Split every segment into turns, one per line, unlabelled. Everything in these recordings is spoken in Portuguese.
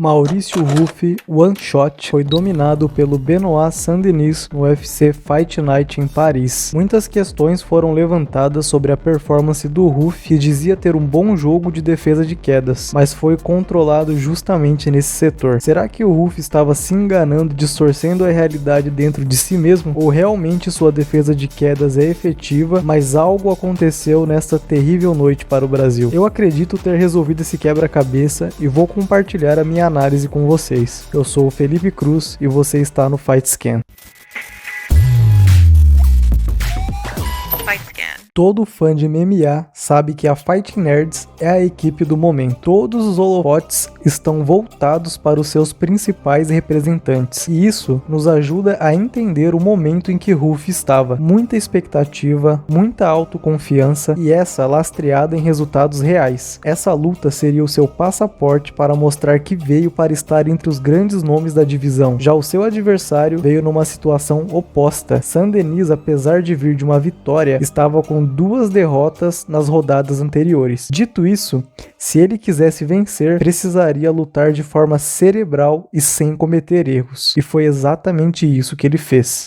Maurício Ruff One Shot foi dominado pelo Benoit Saint-Denis no UFC Fight Night em Paris. Muitas questões foram levantadas sobre a performance do Ruff, que dizia ter um bom jogo de defesa de quedas, mas foi controlado justamente nesse setor. Será que o Ruff estava se enganando, distorcendo a realidade dentro de si mesmo? Ou realmente sua defesa de quedas é efetiva, mas algo aconteceu nesta terrível noite para o Brasil? Eu acredito ter resolvido esse quebra-cabeça e vou compartilhar a minha análise com vocês. Eu sou o Felipe Cruz e você está no Fight Scan. Todo fã de MMA sabe que a Fighting Nerds é a equipe do momento. Todos os holofotes estão voltados para os seus principais representantes, e isso nos ajuda a entender o momento em que Ruff estava. Muita expectativa, muita autoconfiança e essa lastreada em resultados reais. Essa luta seria o seu passaporte para mostrar que veio para estar entre os grandes nomes da divisão. Já o seu adversário veio numa situação oposta. Saint-Denis, apesar de vir de uma vitória, estava com 2 derrotas nas rodadas anteriores. Dito isso, se ele quisesse vencer, precisaria lutar de forma cerebral e sem cometer erros. E foi exatamente isso que ele fez.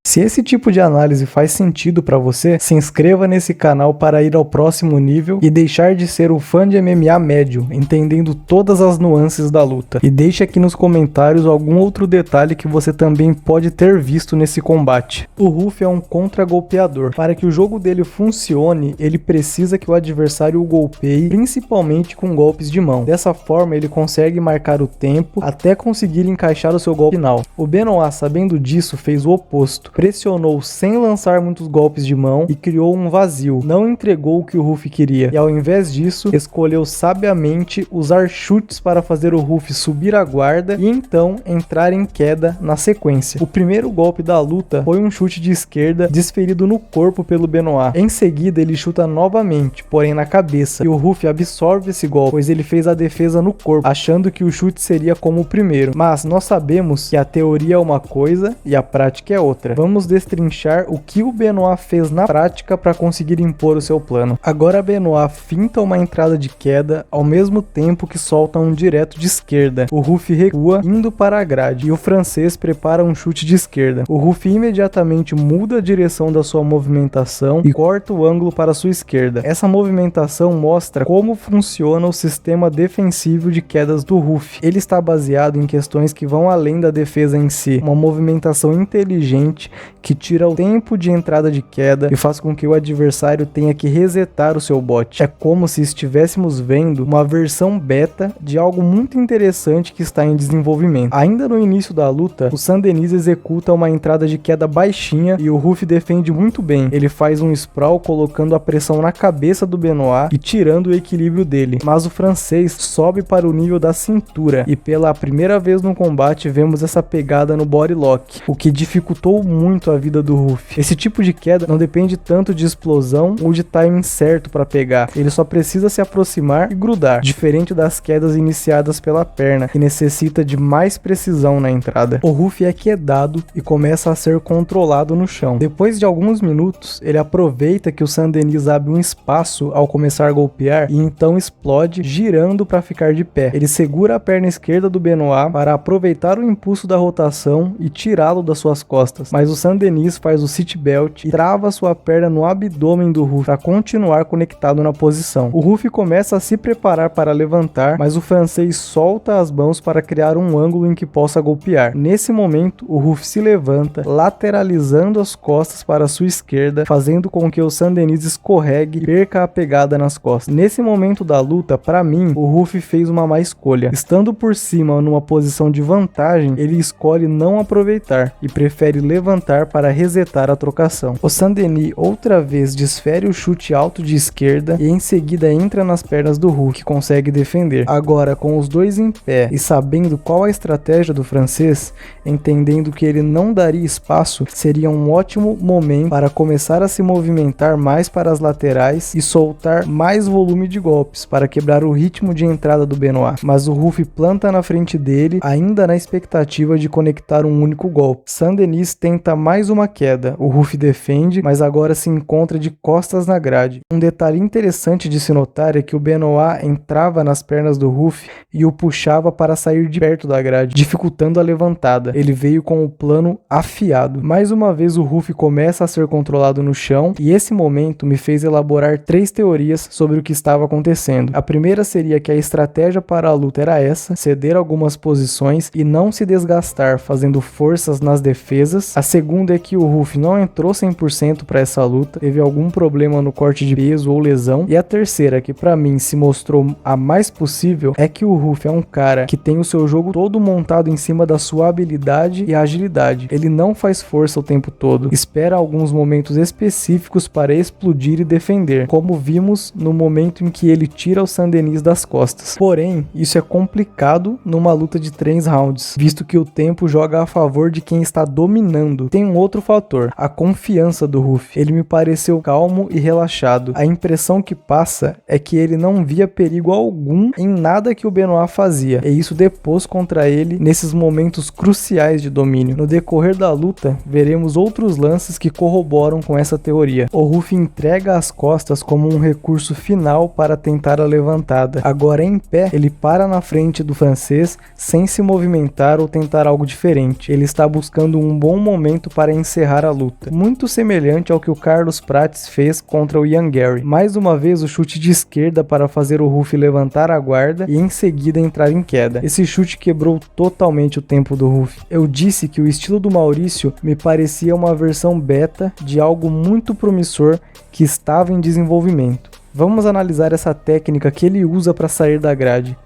Se esse tipo de análise faz sentido para você, se inscreva nesse canal para ir ao próximo nível e deixar de ser o fã de MMA médio, entendendo todas as nuances da luta. E deixe aqui nos comentários algum outro detalhe que você também pode ter visto nesse combate. O Ruff é um contra-golpeador. Para que o jogo dele funcione, ele precisa que o adversário o golpeie, principalmente com golpes de mão. Dessa forma, ele consegue marcar o tempo até conseguir encaixar o seu golpe final. O Benoit, sabendo disso, fez o oposto. Pressionou sem lançar muitos golpes de mão e criou um vazio, não entregou o que o Ruff queria, e ao invés disso, escolheu sabiamente usar chutes para fazer o Ruff subir a guarda e então entrar em queda na sequência. O primeiro golpe da luta foi um chute de esquerda desferido no corpo pelo Benoit. Em seguida, ele chuta novamente, porém na cabeça, e o Ruff absorve esse golpe, pois ele fez a defesa no corpo, achando que o chute seria como o primeiro. Mas nós sabemos que a teoria é uma coisa e a prática é outra. Vamos destrinchar o que o Benoit fez na prática para conseguir impor o seu plano. Agora Benoit finta uma entrada de queda ao mesmo tempo que solta um direto de esquerda. O Ruff recua indo para a grade e o francês prepara um chute de esquerda. O Ruff imediatamente muda a direção da sua movimentação e corta o ângulo para sua esquerda. Essa movimentação mostra como funciona o sistema defensivo de quedas do Ruff. Ele está baseado em questões que vão além da defesa em si. Uma movimentação inteligente que tira o tempo de entrada de queda e faz com que o adversário tenha que resetar o seu bot. É como se estivéssemos vendo uma versão beta de algo muito interessante que está em desenvolvimento. Ainda no início da luta, o Saint-Denis executa uma entrada de queda baixinha e o Ruff defende muito bem. Ele faz um sprawl colocando a pressão na cabeça do Benoit e tirando o equilíbrio dele, mas o francês sobe para o nível da cintura e pela primeira vez no combate vemos essa pegada no body lock, o que dificultou muito a vida do Ruff. Esse tipo de queda não depende tanto de explosão ou de timing certo para pegar, ele só precisa se aproximar e grudar, diferente das quedas iniciadas pela perna, que necessita de mais precisão na entrada. O Ruff é quedado e começa a ser controlado no chão. Depois de alguns minutos, ele aproveita que o Saint-Denis abre um espaço ao começar a golpear e então explode, girando para ficar de pé. Ele segura a perna esquerda do Benoit para aproveitar o impulso da rotação e tirá-lo das suas costas, mas o Saint-Denis faz o seat belt e trava sua perna no abdômen do Ruff para continuar conectado na posição. O Ruff começa a se preparar para levantar, mas o francês solta as mãos para criar um ângulo em que possa golpear. Nesse momento, o Ruff se levanta, lateralizando as costas para a sua esquerda, fazendo com que o Saint-Denis escorregue e perca a pegada nas costas. Nesse momento da luta, para mim, o Ruff fez uma má escolha. Estando por cima numa posição de vantagem, ele escolhe não aproveitar e prefere levantar para resetar a trocação. O Saint-Denis outra vez desfere o chute alto de esquerda e em seguida entra nas pernas do Ruff, que consegue defender. Agora, com os dois em pé e sabendo qual a estratégia do francês, entendendo que ele não daria espaço, seria um ótimo momento para começar a se movimentar mais para as laterais e soltar mais volume de golpes para quebrar o ritmo de entrada do Benoit. Mas o Ruff planta na frente dele, ainda na expectativa de conectar um único golpe. Saint-Denis tenta tenta mais uma queda. O Ruff defende, mas agora se encontra de costas na grade. Um detalhe interessante de se notar é que o Benoit entrava nas pernas do Ruff e o puxava para sair de perto da grade, dificultando a levantada. Ele veio com o plano afiado. Mais uma vez o Ruff começa a ser controlado no chão e esse momento me fez elaborar 3 teorias sobre o que estava acontecendo. A primeira seria que a estratégia para a luta era essa, ceder algumas posições e não se desgastar fazendo forças nas defesas. A segunda é que o Ruff não entrou 100% para essa luta, teve algum problema no corte de peso ou lesão. E a terceira, que para mim se mostrou a mais possível, é que o Ruff é um cara que tem o seu jogo todo montado em cima da sua habilidade e agilidade. Ele não faz força o tempo todo, espera alguns momentos específicos para explodir e defender, como vimos no momento em que ele tira o Saint-Denis das costas. Porém, isso é complicado numa luta de 3 rounds, visto que o tempo joga a favor de quem está dominando. Tem um outro fator, a confiança do Ruff. Ele me pareceu calmo e relaxado. A impressão que passa é que ele não via perigo algum em nada que o Benoit fazia, e isso depôs contra ele nesses momentos cruciais de domínio. No decorrer da luta, veremos outros lances que corroboram com essa teoria. O Ruff entrega as costas como um recurso final para tentar a levantada. Agora em pé, ele para na frente do francês sem se movimentar ou tentar algo diferente. Ele está buscando um bom momento para encerrar a luta, muito semelhante ao que o Carlos Prates fez contra o Ian Gary. Mais uma vez o chute de esquerda para fazer o Ruff levantar a guarda e em seguida entrar em queda. Esse chute quebrou totalmente o tempo do Ruff. Eu disse que o estilo do Maurício me parecia uma versão beta de algo muito promissor que estava em desenvolvimento. Vamos analisar essa técnica que ele usa para sair da grade.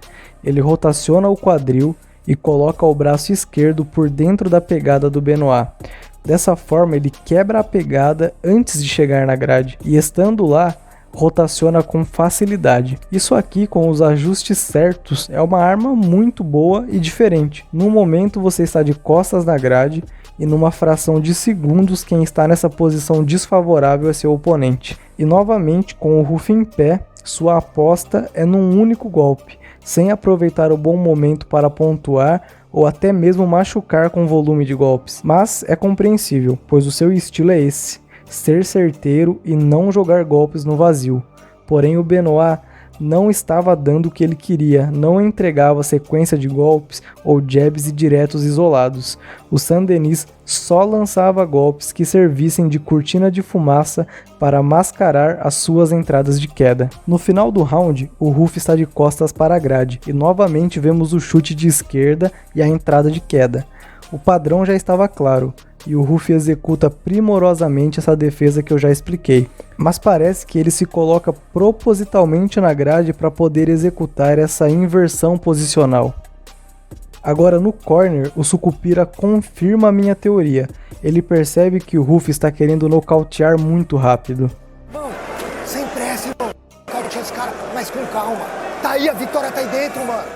Ele rotaciona o quadril e coloca o braço esquerdo por dentro da pegada do Benoit. Dessa forma ele quebra a pegada antes de chegar na grade e estando lá, rotaciona com facilidade. Isso aqui, com os ajustes certos, é uma arma muito boa e diferente. No momento você está de costas na grade e numa fração de segundos quem está nessa posição desfavorável é seu oponente. E novamente, com o Ruff em pé, sua aposta é num único golpe, sem aproveitar o bom momento para pontuar ou até mesmo machucar com volume de golpes. Mas é compreensível, pois o seu estilo é esse, ser certeiro e não jogar golpes no vazio. Porém o Benoit não estava dando o que ele queria, não entregava sequência de golpes ou jabs e diretos isolados. O Saint-Denis só lançava golpes que servissem de cortina de fumaça para mascarar as suas entradas de queda. No final do round, o Ruff está de costas para a grade e novamente vemos o chute de esquerda e a entrada de queda. O padrão já estava claro, e o Ruff executa primorosamente essa defesa que eu já expliquei, mas parece que ele se coloca propositalmente na grade para poder executar essa inversão posicional. Agora no corner, o Sucupira confirma a minha teoria. Ele percebe que o Ruff está querendo nocautear muito rápido.
Irmão, sem pressa, irmão. Nocauteia esse cara, mas com calma. Tá aí, a vitória tá aí dentro, mano.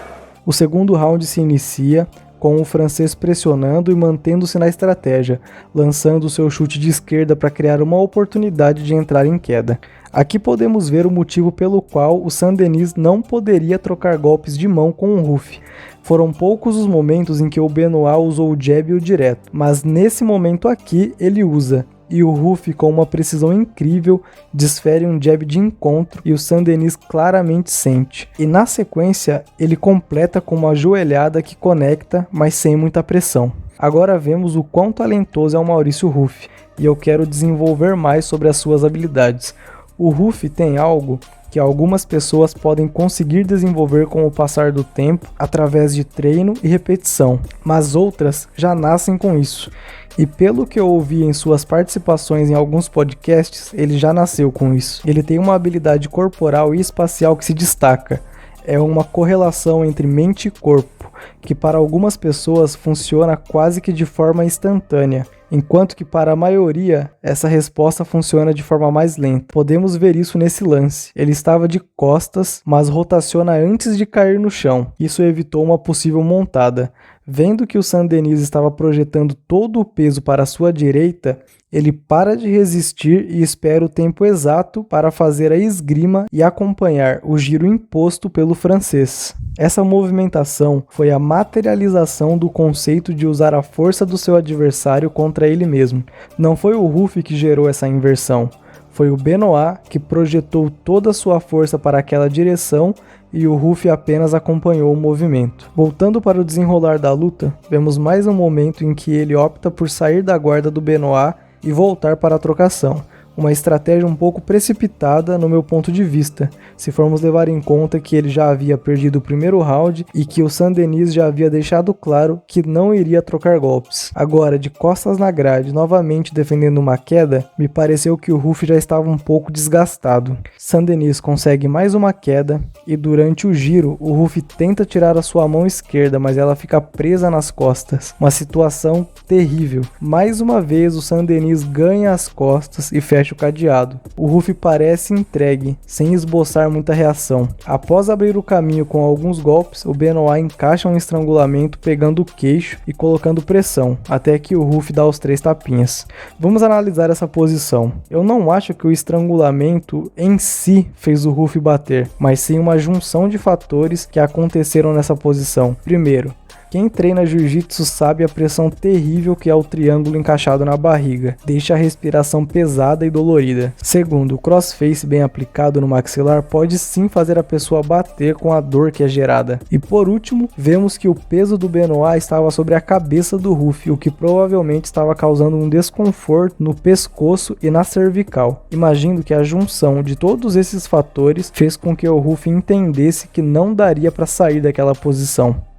O segundo round se inicia com o francês pressionando e mantendo-se na estratégia, lançando seu chute de esquerda para criar uma oportunidade de entrar em queda. Aqui podemos ver o motivo pelo qual o Saint-Denis não poderia trocar golpes de mão com o Ruff. Foram poucos os momentos em que o Benoit usou o jab e o direto, mas nesse momento aqui ele usa. E o Ruff, com uma precisão incrível, desfere um jab de encontro e o Saint-Denis claramente sente. E na sequência, ele completa com uma joelhada que conecta, mas sem muita pressão. Agora vemos o quão talentoso é o Maurício Ruff, e eu quero desenvolver mais sobre as suas habilidades. O Ruff tem algo que algumas pessoas podem conseguir desenvolver com o passar do tempo através de treino e repetição, mas outras já nascem com isso. E pelo que eu ouvi em suas participações em alguns podcasts, ele já nasceu com isso. Ele tem uma habilidade corporal e espacial que se destaca. É uma correlação entre mente e corpo, que para algumas pessoas funciona quase que de forma instantânea, enquanto que para a maioria essa resposta funciona de forma mais lenta. Podemos ver isso nesse lance. Ele estava de costas, mas rotaciona antes de cair no chão. Isso evitou uma possível montada. Vendo que o Saint-Denis estava projetando todo o peso para a sua direita, ele para de resistir e espera o tempo exato para fazer a esgrima e acompanhar o giro imposto pelo francês. Essa movimentação foi a materialização do conceito de usar a força do seu adversário contra ele mesmo. Não foi o Ruff que gerou essa inversão, foi o Benoit que projetou toda a sua força para aquela direção e o Ruff apenas acompanhou o movimento. Voltando para o desenrolar da luta, vemos mais um momento em que ele opta por sair da guarda do Benoit e voltar para a trocação. Uma estratégia um pouco precipitada no meu ponto de vista, se formos levar em conta que ele já havia perdido o primeiro round e que o Saint-Denis já havia deixado claro que não iria trocar golpes. Agora, de costas na grade, novamente defendendo uma queda, me pareceu que o Ruff já estava um pouco desgastado. Saint-Denis consegue mais uma queda e durante o giro, o Ruff tenta tirar a sua mão esquerda, mas ela fica presa nas costas. Uma situação terrível. Mais uma vez, o Saint-Denis ganha as costas e fecha o cadeado. O Ruff parece entregue, sem esboçar muita reação. Após abrir o caminho com alguns golpes, o Benoit encaixa um estrangulamento pegando o queixo e colocando pressão, até que o Ruff dá os 3 tapinhas. Vamos analisar essa posição. Eu não acho que o estrangulamento em si fez o Ruff bater, mas sim uma junção de fatores que aconteceram nessa posição. Primeiro, quem treina jiu-jitsu sabe a pressão terrível que é o triângulo encaixado na barriga, deixa a respiração pesada e dolorida. Segundo, o crossface bem aplicado no maxilar pode sim fazer a pessoa bater com a dor que é gerada. E por último, vemos que o peso do Benoit estava sobre a cabeça do Ruff, o que provavelmente estava causando um desconforto no pescoço e na cervical. Imagino que a junção de todos esses fatores fez com que o Ruff entendesse que não daria para sair daquela posição.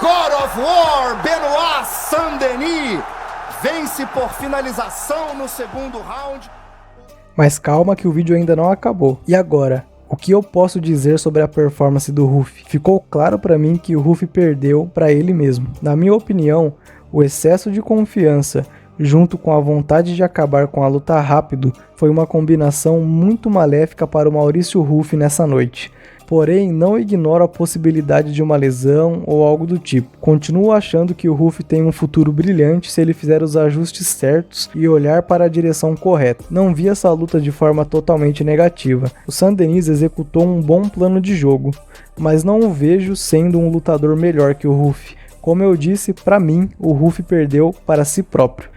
God of War, Benoit Saint-Denis vence por finalização no segundo round.
Mas calma que o vídeo ainda não acabou. E agora? O que eu posso dizer sobre a performance do Ruff? Ficou claro para mim que o Ruff perdeu para ele mesmo. Na minha opinião, o excesso de confiança junto com a vontade de acabar com a luta rápido foi uma combinação muito maléfica para o Maurício Ruff nessa noite. Porém, não ignoro a possibilidade de uma lesão ou algo do tipo. Continuo achando que o Ruff tem um futuro brilhante se ele fizer os ajustes certos e olhar para a direção correta. Não vi essa luta de forma totalmente negativa. O Saint-Denis executou um bom plano de jogo, mas não o vejo sendo um lutador melhor que o Ruff. Como eu disse, para mim, o Ruff perdeu para si próprio.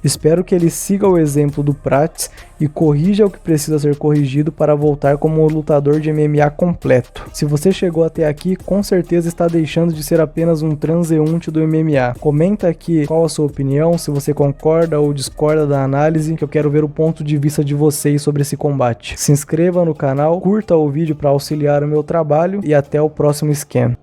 Espero que ele siga o exemplo do Prats e corrija o que precisa ser corrigido para voltar como um lutador de MMA completo. Se você chegou até aqui, com certeza está deixando de ser apenas um transeunte do MMA. Comenta aqui qual a sua opinião, se você concorda ou discorda da análise, que eu quero ver o ponto de vista de vocês sobre esse combate. Se inscreva no canal, curta o vídeo para auxiliar o meu trabalho e até o próximo esquema.